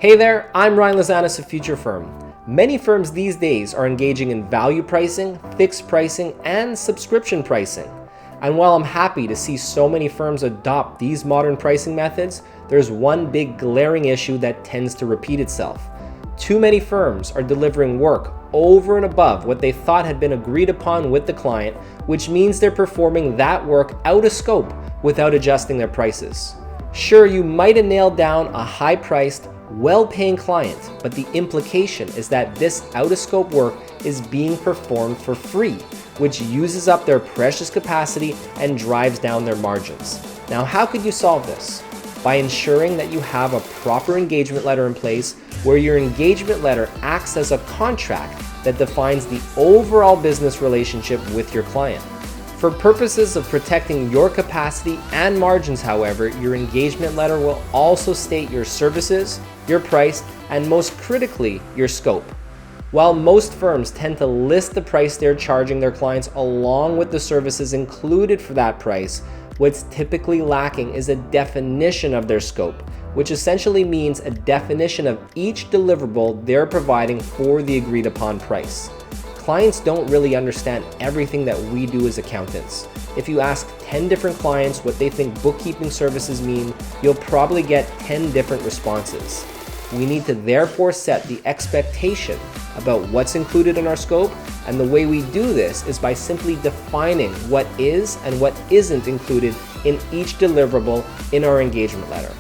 Hey there, I'm Ryan Lazanis of Future Firm. Many firms these days are engaging in value pricing, fixed pricing, and subscription pricing. And while I'm happy to see so many firms adopt these modern pricing methods, there's one big glaring issue that tends to repeat itself. Too many firms are delivering work over and above what they thought had been agreed upon with the client, which means they're performing that work out of scope without adjusting their prices. Sure, you might have nailed down a high-priced, well-paying client, but the implication is that this out-of-scope work is being performed for free, which uses up their precious capacity and drives down their margins. Now, how could you solve this? By ensuring that you have a proper engagement letter in place, where your engagement letter acts as a contract that defines the overall business relationship with your client. For purposes of protecting your capacity and margins, however, your engagement letter will also state your services, your price, and most critically, your scope. While most firms tend to list the price they're charging their clients along with the services included for that price, what's typically lacking is a definition of their scope, which essentially means a definition of each deliverable they're providing for the agreed upon price. Clients don't really understand everything that we do as accountants. If you ask 10 different clients what they think bookkeeping services mean, you'll probably get 10 different responses. We need to therefore set the expectation about what's included in our scope, and the way we do this is by simply defining what is and what isn't included in each deliverable in our engagement letter.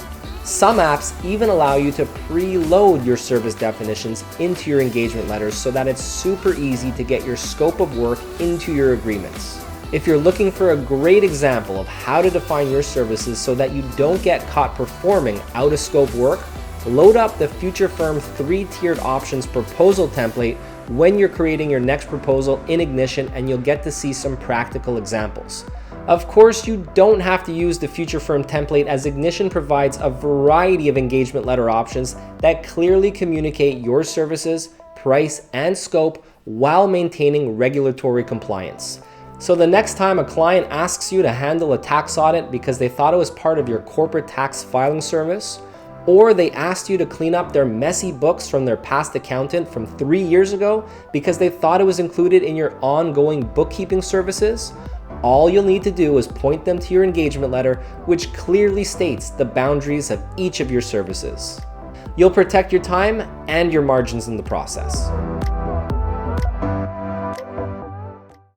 Some apps even allow you to preload your service definitions into your engagement letters so that it's super easy to get your scope of work into your agreements. If you're looking for a great example of how to define your services so that you don't get caught performing out of scope work, load up the Future Firm 3-tiered options proposal template when you're creating your next proposal in Ignition, and you'll get to see some practical examples. Of course, you don't have to use the Future Firm template, as Ignition provides a variety of engagement letter options that clearly communicate your services, price, and scope while maintaining regulatory compliance. So the next time a client asks you to handle a tax audit because they thought it was part of your corporate tax filing service, or they asked you to clean up their messy books from their past accountant from 3 years ago because they thought it was included in your ongoing bookkeeping services, all you'll need to do is point them to your engagement letter, which clearly states the boundaries of each of your services. You'll protect your time and your margins in the process.